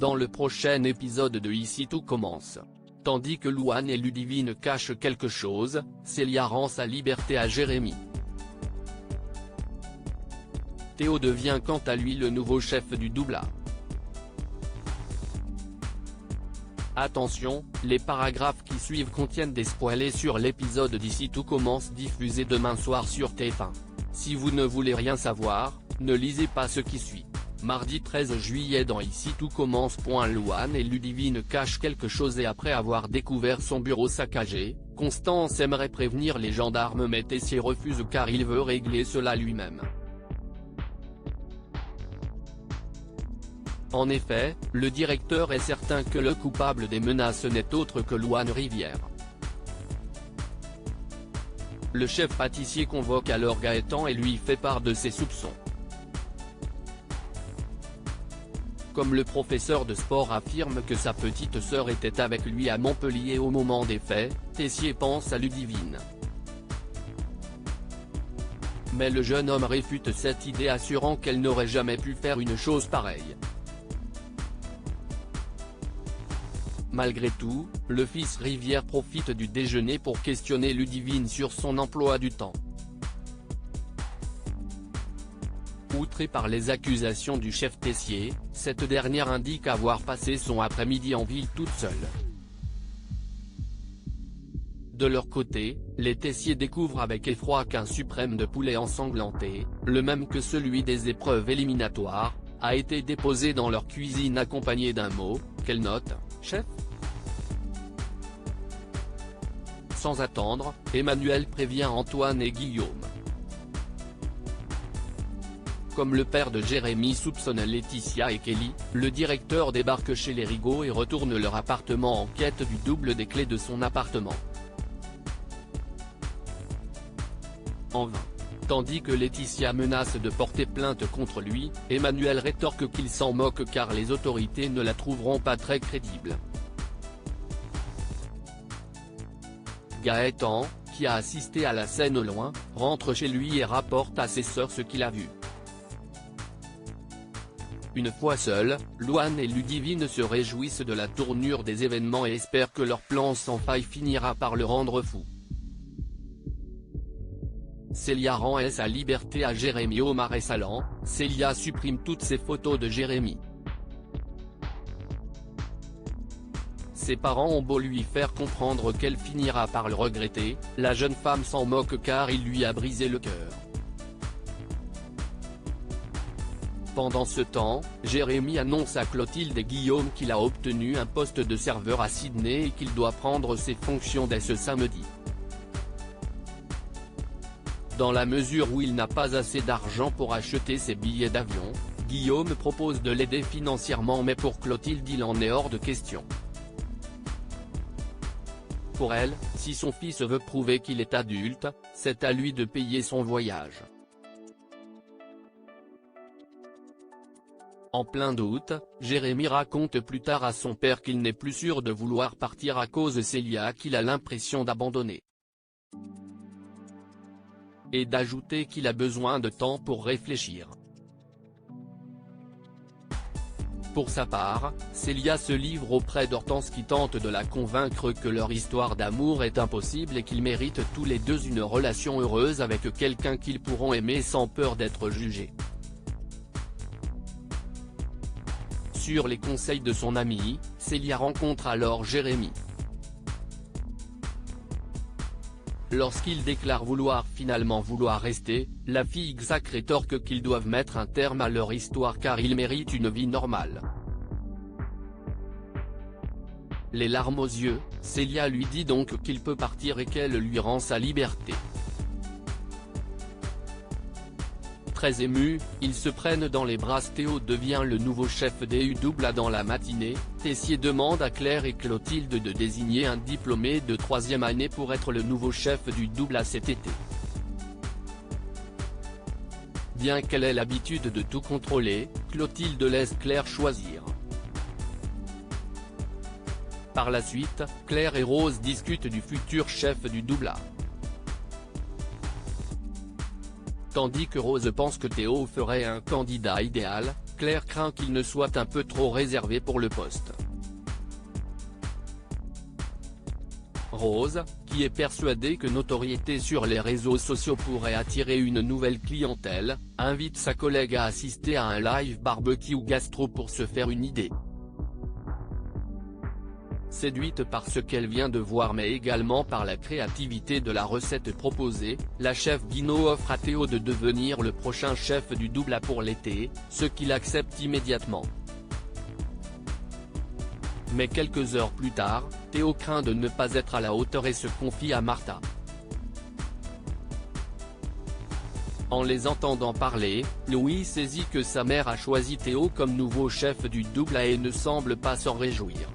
dans le prochain épisode de Ici tout commence. Tandis que Louane et Ludivine cachent quelque chose, Célia rend sa liberté à Jérémy. Théo devient quant à lui le nouveau chef du Doubla. Attention, les paragraphes qui suivent contiennent des spoilers sur l'épisode d'Ici tout commence diffusé demain soir sur TF1. Si vous ne voulez rien savoir, ne lisez pas ce qui suit. Mardi 13 juillet dans Ici tout commence. Louane et Ludivine cachent quelque chose et après avoir découvert son bureau saccagé, Constance aimerait prévenir les gendarmes mais Tessier refuse car il veut régler cela lui-même. En effet, le directeur est certain que le coupable des menaces n'est autre que Louane Rivière. Le chef pâtissier convoque alors Gaëtan et lui fait part de ses soupçons. Comme le professeur de sport affirme que sa petite sœur était avec lui à Montpellier au moment des faits, Tessier pense à Ludivine. Mais le jeune homme réfute cette idée assurant qu'elle n'aurait jamais pu faire une chose pareille. Malgré tout, le fils Rivière profite du déjeuner pour questionner Ludivine sur son emploi du temps. Outrée par les accusations du chef Tessier, cette dernière indique avoir passé son après-midi en ville toute seule. De leur côté, les Tessier découvrent avec effroi qu'un suprême de poulet ensanglanté, le même que celui des épreuves éliminatoires, a été déposé dans leur cuisine accompagné d'un mot. Quelle note, chef ? Sans attendre, Emmanuel prévient Antoine et Guillaume. Comme le père de Jérémy soupçonne Laetitia et Kelly, le directeur débarque chez les Rigaud et retourne leur appartement en quête du double des clés de son appartement. En vain. Tandis que Laetitia menace de porter plainte contre lui, Emmanuel rétorque qu'il s'en moque car les autorités ne la trouveront pas très crédible. Gaëtan, qui a assisté à la scène au loin, rentre chez lui et rapporte à ses sœurs ce qu'il a vu. Une fois seuls, Louane et Ludivine se réjouissent de la tournure des événements et espèrent que leur plan sans faille finira par le rendre fou. Célia rend sa liberté à Jérémy au Marais Sallant. Célia supprime toutes ses photos de Jérémy. Ses parents ont beau lui faire comprendre qu'elle finira par le regretter, la jeune femme s'en moque car il lui a brisé le cœur. Pendant ce temps, Jérémy annonce à Clotilde et Guillaume qu'il a obtenu un poste de serveur à Sydney et qu'il doit prendre ses fonctions dès ce samedi. Dans la mesure où il n'a pas assez d'argent pour acheter ses billets d'avion, Guillaume propose de l'aider financièrement mais pour Clotilde il en est hors de question. Pour elle, si son fils veut prouver qu'il est adulte, c'est à lui de payer son voyage. En plein doute, Jérémy raconte plus tard à son père qu'il n'est plus sûr de vouloir partir à cause de Célia qu'il a l'impression d'abandonner. Et d'ajouter qu'il a besoin de temps pour réfléchir. Pour sa part, Célia se livre auprès d'Hortense qui tente de la convaincre que leur histoire d'amour est impossible et qu'ils méritent tous les deux une relation heureuse avec quelqu'un qu'ils pourront aimer sans peur d'être jugés. Sur les conseils de son amie, Célia rencontre alors Jérémy. Lorsqu'il déclare finalement vouloir rester, la fille Xac rétorque qu'ils doivent mettre un terme à leur histoire car ils méritent une vie normale. Les larmes aux yeux, Célia lui dit donc qu'il peut partir et qu'elle lui rend sa liberté. Très ému, ils se prennent dans les bras. Théo devient le nouveau chef des Doubla dans la matinée. Tessier demande à Claire et Clotilde de désigner un diplômé de 3e année pour être le nouveau chef du Doubla cet été. Bien qu'elle ait l'habitude de tout contrôler, Clotilde laisse Claire choisir. Par la suite, Claire et Rose discutent du futur chef du Doubla. Tandis que Rose pense que Théo ferait un candidat idéal, Claire craint qu'il ne soit un peu trop réservé pour le poste. Rose, qui est persuadée que notoriété sur les réseaux sociaux pourrait attirer une nouvelle clientèle, invite sa collègue à assister à un live barbecue gastro pour se faire une idée. Séduite par ce qu'elle vient de voir mais également par la créativité de la recette proposée, la chef Guino offre à Théo de devenir le prochain chef du Doubla pour l'été, ce qu'il accepte immédiatement. Mais quelques heures plus tard, Théo craint de ne pas être à la hauteur et se confie à Martha. En les entendant parler, Louis saisit que sa mère a choisi Théo comme nouveau chef du Doubla et ne semble pas s'en réjouir.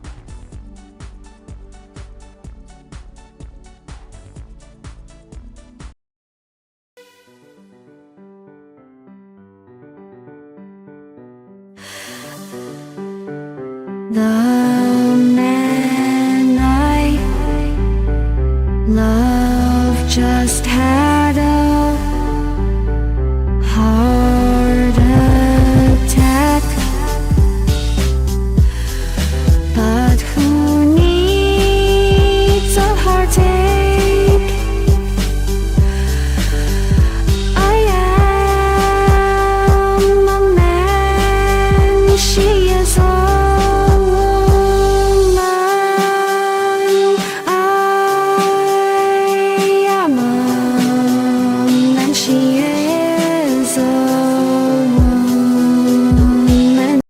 The man I love just had